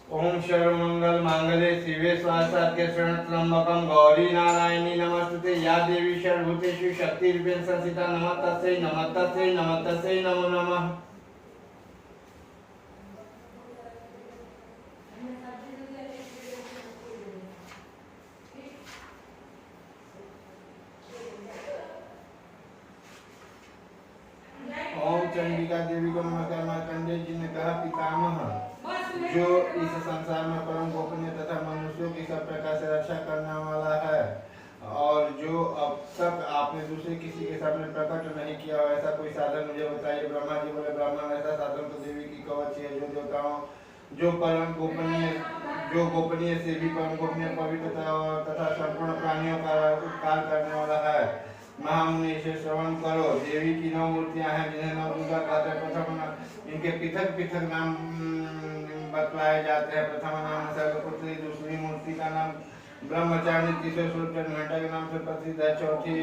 ओम सर्वमंगल मांगल्ये शिवे स्वासाद्य शरणत्रंबकं गौरी नारायणी नमस्तुते या देवी सर्वभूतेषु शक्तिरूपेण संस्थिता नमस्तस्यै नमस्तस्यै नमस्तस्यै नमो नमः। ओम चंडिका देवी को नमस्कार। मार्कंडेय जी ने कहा, पितामह जो इस संसार में परम गोपनीय तथा मनुष्यों की सब प्रकार से रक्षा करने वाला है और जो अब तक आपने दूसरे किसी के सामने प्रकट नहीं किया हो, ऐसा कोई साधन मुझे बताइए। ब्रह्मा जी बोले, ब्राह्मण ऐसा साधन तो देवी की कवच है जो देवताओं जो गोपनीय से भी परम गोपनीय पवित्र तथा संपूर्ण प्राणियों का उपकार करने वाला है। महामुनि इसे श्रवण करो। देवी की 9 मूर्तियां हैं जिन्हें 9 दुर्गा कहते हैं। प्रथम इनके पृथक पृथक नाम बतलाए जाते हैं। प्रथम नाम सर्वपुत्री, दूसरी मूर्ति का नाम ब्रह्मचारिणी, तीसरे स्वरूप घंटा के नाम से प्रसिद्ध है। चौथी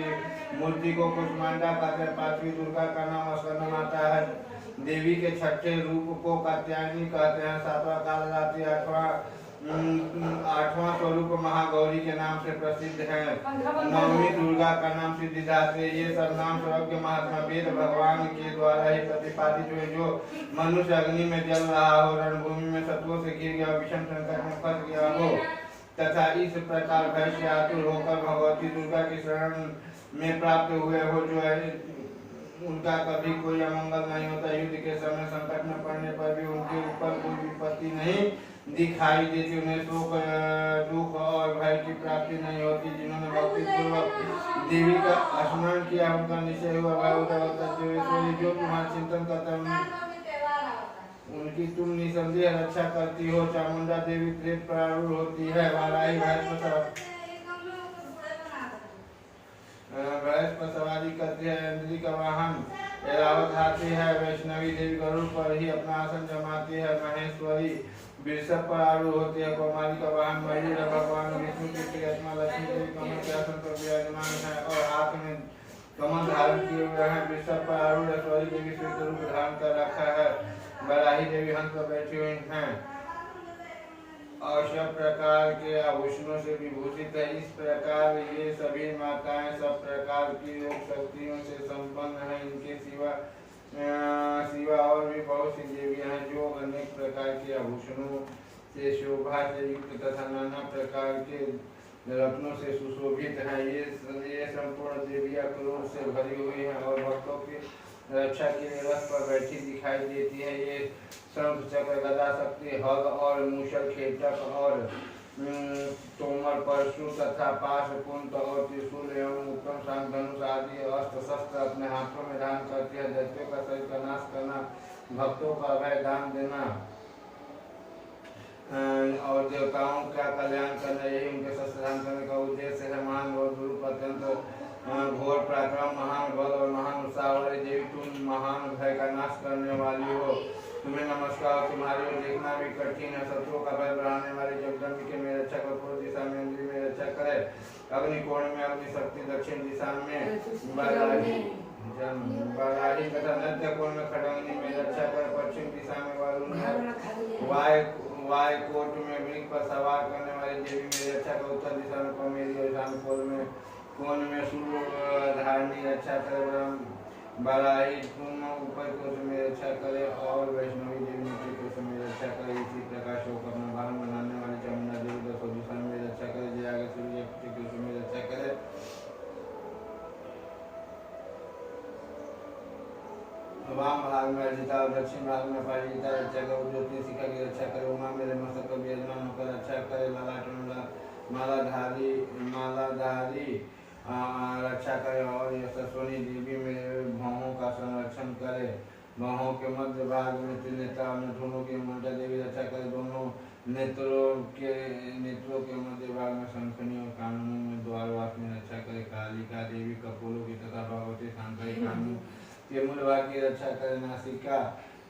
मूर्ति को कुष्मांडा कहते हैं। 5वीं दुर्गा का नाम स्कंदमाता है। देवी के छठे रूप को कात्यायनी कहते हैं। 7वां कालरात्रि, 8वां स्वरूप महागौरी के नाम से प्रसिद्ध है। 9वीं दुर्गा का नाम सिद्धिदात्री। ये सब नाम सर्वज्ञ महात्मा वेद भगवान के द्वारा ही प्रतिपादित हुए। जो मनुष्य अग्नि में जल रहा हो, रणभूमि में शत्रुओं से घिर गया, विषम संकट में फंस गया हो तथा इस प्रकार भय से आतुर होकर भगवती दुर्गा की शरण में प्राप्त हुए हो, जो है उनका कभी कोई अमंगल नहीं होता। युद्ध के समय संकट में पड़ने पर भी उनके ऊपर कोई विपत्ति नहीं दिखाई देती। उन्हें शोक, दुख और भय की प्राप्ति नहीं होती। जिन्होंने भक्ति पूर्वक देवी का स्मरण किया, उनका निश्चय हुआ भय जो तुम्हारा चिंतन करता है उनकी तुम निसंदेह रक्षा करती हो। चामुंडा देवी प्रेत प्रारूढ़ होती है। वाराही भैंस पर सवारी करती है। इंद्री का वाहन ऐरावत हाथी है। वैष्णवी देवी गरुड़ पर ही अपना आसन जमाती है। महेश्वरी वृषभ पर आरूढ़ होती है। कौमारी का वाहन मयूर है। भगवान विष्णु की प्रियतमा लक्ष्मी देवी कमल के आसन पर विराजमान है और हाथ में कमल धारण किए हुए हैं। वृषभ पर आरूढ़ है। स्वरी देवी श्वेत रूप धारण कर रखा है। बराही देवी हंस पर बैठी हुई हैं और सब प्रकार के आभूषणों से विभूषित है। इस प्रकार ये सभी माताएं सब प्रकार की योग शक्तियों से संपन्न है। इनके सिवा और भी बहुत सी देवियां हैं जो अनेक प्रकार के आभूषणों से शोभा से युक्त तथा नाना प्रकार के रत्नों से सुशोभित हैं। ये संपूर्ण देवियां क्रोध से भरी हुई हैं और भक्तों की रक्षा के लिए रथ पर बैठी दिखाई देती है। ये शंख चक्र गदा शक्ति हल और मूषल खेटक और तोमर परशु तथा पाश कुंत और त्रिशूल एवं उत्तम शांत धनुष आदि अस्त्र शस्त्र अपने हाथों में धारण करती है। दैत्यों का शरीर का नाश करना, भक्तों का अभय दान देना और देवताओं का कल्याण करना, यही उनके शस्त्र धारण करने का उद्देश्य है। महान और गुरु अत्यंत घोर पराक्रम, महान बल और महान उत्साह वाली देवी, तुम महान भय का नाश करने वाली हो। तुम्हें नमस्कार। तुम्हारी ओर देखना भी कठिन है। शत्रुओं का भय बढ़ाने वाली जगदम्बिके में रक्षा कर। पूर्व दिशा में इंद्री में रक्षा करे। अग्निकोण में अग्नि शक्ति, दक्षिण दिशा में बराही तथा नृत्य कोण में खड़ंगनी में रक्षा कर। पश्चिम दिशा में वरुण, वायकोट में वृक्ष पर सवार करने वाली देवी में रक्षा कर। उत्तर दिशा में कौमेरी और ईशान में कोण में सूर्य धारणी रक्षा करे। बराही तुम ऊपर कोष में रक्षा करे और वैष्णवी देवी नीचे कोष में रक्षा करे। इसी प्रकार शोक अपना भारण बनाने वाली चामुंडा देवी 10 दिशा में रक्षा करे। जय आगे सूर्य कोष में रक्षा करे। वाम भाग में अर्जिता और दक्षिण भाग में अपराजिता रक्षा करे। ज्योति शिखा की रक्षा करे। उमा मेरे मस्तक पर विराजमान होकर रक्षा करे। मालाधारी रक्षा करे और यशस्वनी देवी में भौहों का संरक्षण करे। भौहों के मध्य भाग में त्रिनेत्रा नथुनों की मंटा देवी रक्षा करे। दोनों नेत्रों के मध्य भाग में शंखनी और कानूनों में द्वारवासिनी रक्षा करे। कालिका देवी कपोलों की तथा भगवती शांकरी कानून के मूल भाग की रक्षा करे। नासिका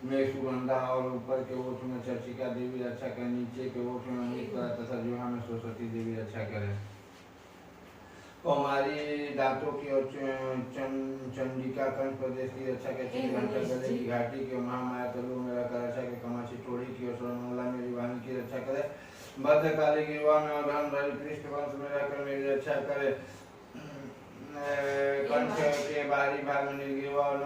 में सुगंधा और ऊपर के ओठ में चर्चिका देवी रक्षा करे। नीचे के ओठ में अमृतकरा तथा जिह्वा में सरस्वती देवी रक्षा करे। कौमारी दांतों की और चंडिका कंठ प्रदेश की रक्षा करती है। गले की घाटी की महामाया तलु में रखकर रक्षा के। कमाची टोड़ी की और स्वर्णमंगला मेरी वाणी की रक्षा करे। भद्रकाली गिरवा में और धन भरी पृष्ठ वंश में रहकर मेरी रक्षा करे। कंठ के बाहरी भाग में नीलगिरिवा और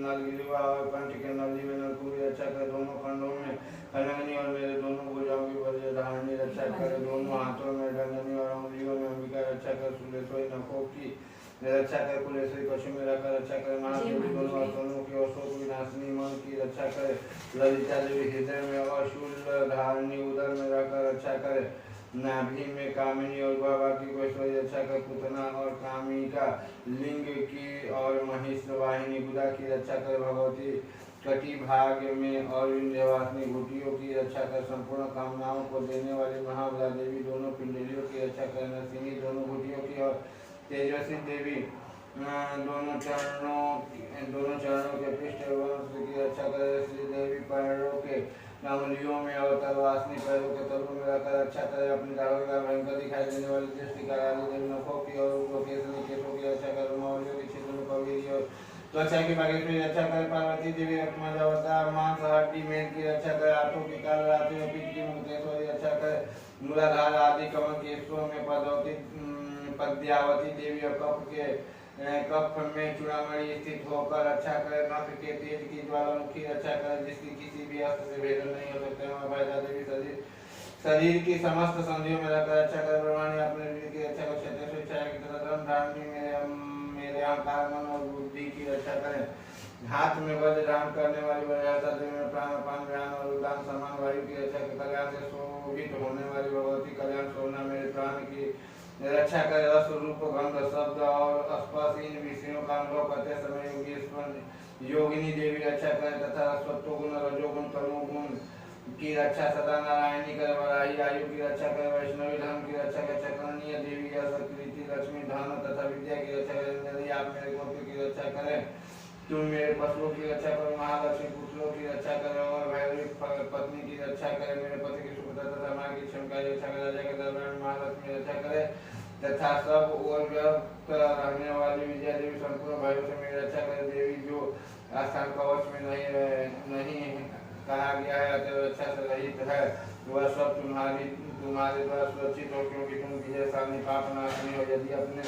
नलगिरिवा और कंठ के नली में नलकुरी रक्षा करे। दोनों खंडों में खनगनी और मेरे दोनों भुजाओं की वज्रधारणी रक्षा करे। दोनों हाथों में डंडनी और उंगलियों में अंबिका रक्षा कर। सुलेश्वरी नखों की रक्षा कर। कुलेश्वरी कछु में रखकर रक्षा करे। महादेवी दोनों स्तनों की और शोक विनाशिनी मन की रक्षा करे। ललिता देवी हृदय में और शूल धारणी उदर में रखकर रक्षा करे। नाभि में कामिनी और बाबा की वैश्वरी रक्षा कर। पुतना और कामिका लिंग की और महिष वाहिनी गुदा की रक्षा कर। भगवती कटी भाग में और विंध्यवासिनी घुटियों की रक्षा कर। संपूर्ण कामनाओं को देने वाली महाबला देवी दोनों पिंडलियों की रक्षा कर। नरसिंही दोनों घुटियों की और तेजस्वी देवी दोनों चरणों के पृष्ठ वंश की रक्षा कर। श्री देवी पैरों के अंगुलियों में और तलवासनी पैरों के तलुओं में रखकर रक्षा करे। अपनी दाढ़ों का भयंकर दिखाई देने वाली दृष्टि कराली देवी नखों की और केसों की रक्षा कर। मौलियों के क्षेत्र में कबीरी और त्वचा की बागेश्वरी रक्षा करे। पार्वती देवी रत्मजावतार मांस हड्डी मेल की रक्षा करे। आंखों की काल रात्रि में पीठ की मुक्तेश्वरी रक्षा करे। मूलाधार आदि कमल केशों में पद्यावती देवी और कफ में चूड़ामणि स्थित होकर रक्षा करे। नख के तेज की ज्वालामुखी रक्षा करे। जिसकी किसी भी अस्त्र से भेदन नहीं हो सकते। भैदा देवी शरीर की समस्त संधियों में रखकर रक्षा करे। ब्रह्मांड अपने वीर की रक्षा कर। क्षत्रिय छाया की तरह धर्म धारणी मेरे अहंकार मन और बुद्धि की रक्षा करें। हाथ में वज्र धारण करने वाली वज्रहस्ता देवी में प्राणापान ज्ञान और उदान समान वायु की रक्षा कर। कल्याण से शोभित होने वाली भगवती कल्याण सोना मेरे प्राण की रक्षा करे। रस रूप गंध शब्द और स्पर्श इन विषयों का अनुभव करते समय योगिनी देवी रक्षा करे। तथा सत्वगुण रजोगुण तमोगुण की रक्षा सदा नारायणी करे। वराही आयु की रक्षा करे। वैष्णवी धर्म की रक्षा करे। चक्रनीय देवी कृति लक्ष्मी धन तथा विद्या की रक्षा करे। आप मेरे गोत्र की रक्षा करें। तुम मेरे पशुओं की रक्षा करो। महालक्ष्मी पुत्रों की रक्षा करो और भैरवी पत्नी की रक्षा करे। मेरे पति की सुखता तथा माँ की क्षमता की रक्षा करे। राजा के दरबार में महालक्ष्मी रक्षा करे तथा सब और व्यक्त रहने वाली विजया देवी संपूर्ण भाइयों से मेरी रक्षा करे। देवी जो आस्थान कवच में नहीं कहा गया है अतः रक्षा से रहित है वह सब तुम्हारे द्वारा सुरक्षित हो क्योंकि तुम विजयशाली पाप नाशिनी हो। यदि अपने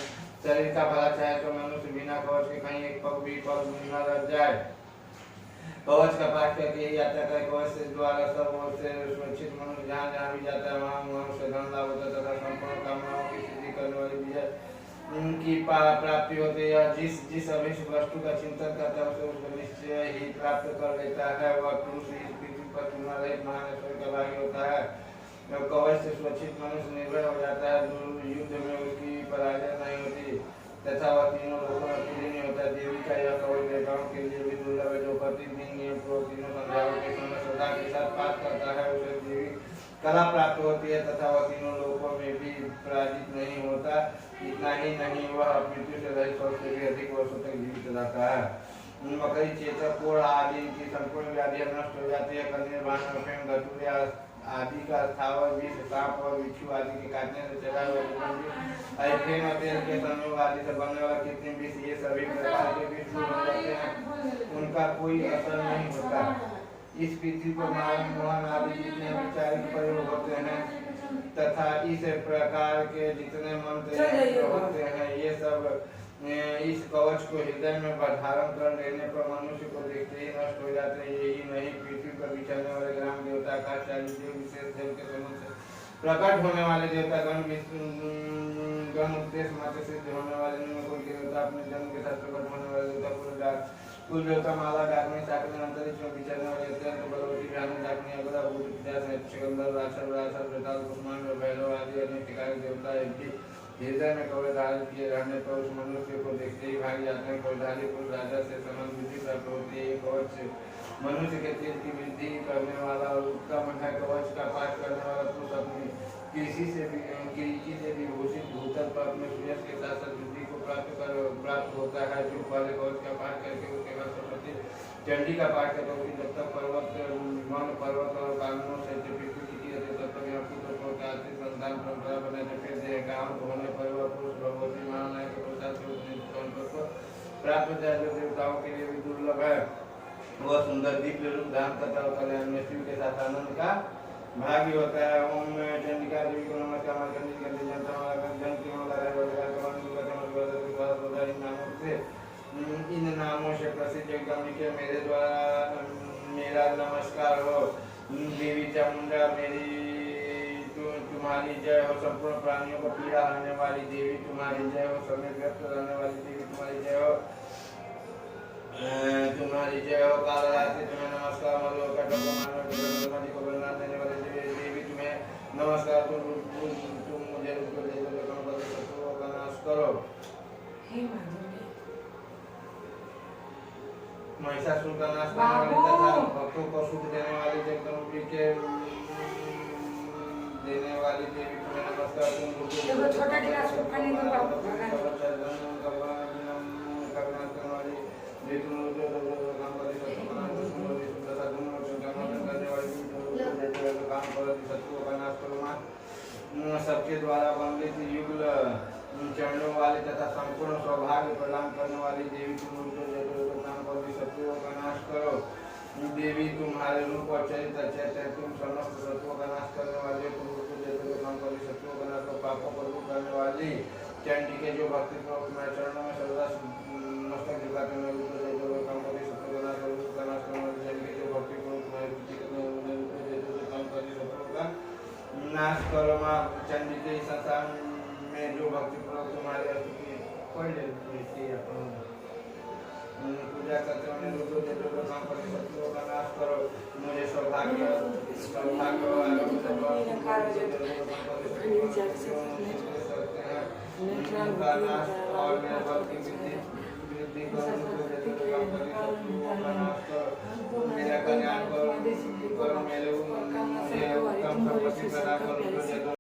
शरीर का भला चाहे तो मनुष्य बिना कवच के कहीं एक पग भी न रह जाए। कवच का पाठ करके ही यात्रा करे। कवच से द्वारा सब ओर से सुरक्षित मनुष्य जहाँ जहाँ भी जाता है वहाँ उसे धन लाभ होता है तथा संपूर्ण कामनाओं की सिद्धि करने वाली विजय उनकी प्राप्ति होती है। जिस अभिष्ट वस्तु का चिंतन करता है उसे उसको निश्चय ही प्राप्त कर लेता है। वह पुरुष इस पृथ्वी पर तुलना रहित महान ऐश्वर्य का भागी होता है। जब कवच से सुरक्षित मनुष्य निर्भय हो जाता है युद्ध में उसकी पराजय नहीं होती तथा वह तीनों लोगों में पीड़ित नहीं होता। देवी का यह कवच देवताओं के लिए भी दुर्लभ है। जो प्रतिदिन नियम पूर्वक तीनों संध्याओं के समय श्रद्धा के साथ पाठ करता है उसे देवी कला प्राप्त होती है तथा वह तीनों लोगों में भी पराजित नहीं होता। इतना ही नहीं वह मृत्यु से रहित वर्ष से भी अधिक वर्षों तक जीवित रहता है। मकड़ी चेचक कोढ़ आदि की संपूर्ण व्याधियां नष्ट हो जाती है। कन्या भान गठुरिया आदि का स्थावर विष सांप और बिच्छू आदि के काटने से चला हुआ फेन और तेल के संयोग आदि से बनने वाला कृत्रिम विष ये सभी प्रकार के विष दूर हो जाते हैं। उनका कोई असर नहीं होता। इस पृथ्वी पर मारन मोहन आदि जितने वैचारिक प्रयोग होते हैं तथा इस प्रकार के जितने मंत्र होते हैं ये सब इस कवच को हृदय में धारण कर लेने पर मनुष्य को देखते ही नष्ट हो जाते हैं। यही नहीं पृथ्वी पर विचरने वाले ग्राम देवता आकाशचारी देव विशेष देव के समूह से प्रकट होने वाले देवता गण उद्देश्य मत सिद्ध होने वाले कोई देवता अपने जन्म के साथ प्रकट होने वाले देवता कुल देवता माला डाकनी साकनी अंतरिक्ष में विचरने वाले अत्यंत बलवती भयानक डाकनी अगला भूत पिता सिकंदर राक्षस राक्षस बेताल कुष्मांड भैरव आदि अनेक प्रकार के देवता भी हृदय में कवच धारण किए रहने पर उस मनुष्य को देखते ही भाग जाते हैं। कवचधारी पुरुष राजा से समान बुद्धि प्राप्त होती है। कवच मनुष्य के तेज की वृद्धि करने वाला और उत्तम है। कवच का पाठ करने वाला पुरुष अपनी कृषि से विभूषित भूतल पर अपने सूर्य के साथ साथ बुद्धि को प्राप्त होता है। जो पहले कवच का पाठ करके उसके बाद सरस्वती चंडी का पाठ करता है जब तक पर्वत और कानूनों से तब तक यहाँ पुत्र को संतान परंपरा बने फिर देह काम होने पर वह पुरुष भगवती महानाय के प्रसाद को प्राप्त होता है। जो देवताओं के लिए भी दुर्लभ है। वह सुंदर दिव्य रूप धारण करता है। कल्याण में शिव के साथ आनंद का भागी होता है। ओम चंडिका देवी को नमस्कार नामों से इन नामों से प्रसिद्ध जगदम्बी के मेरे द्वारा मेरा नमस्कार हो। देवी चामुंडा मेरी तुम्हारी जय हो। संपूर्ण प्राणियों को पीड़ा आने वाली देवी तुम्हारी जय हो। समय व्यक्त रहने वाली देवी तुम्हारी जय हो। तुम्हारी जय हो। काल रात्रि तुम्हें नमस्कार। को बलना देने वाली देवी तुम्हें नमस्कार। तुम मुझे का नाश करो। महिषासुर का नाश करने वाली तथा भक्तों को सुख देने वाली जगदम्बी के देने वाली देवी तुम्हें नमस्कार। तुम छोटा गिलास को पानी दो सबके द्वारा वंदित युगल चरणों वाली तथा संपूर्ण सौभाग्य प्रदान करने वाली देवी तुम शत्रुओं का नाश करो। देवी तुम्हारे रूप और चरित्र अच्छे है। तुम समस्त शत्रुओं का नाश करने वाले तुम शत्रुओं का नाश पापों को दूर करने वाली चंडी के जो भक्ति मैं चरणों में सर्वदा मस्तक झुकाते हैं नाश करो। माँ चंडी के संसार में जो भक्ति पूर्वक तुम्हारे पूजा करते हैं शत्रुओं का नाश करो। मुझे सौभाग्य मेरा कल्याण करो। मेरे उत्तम संपत्ति प्रदान करो।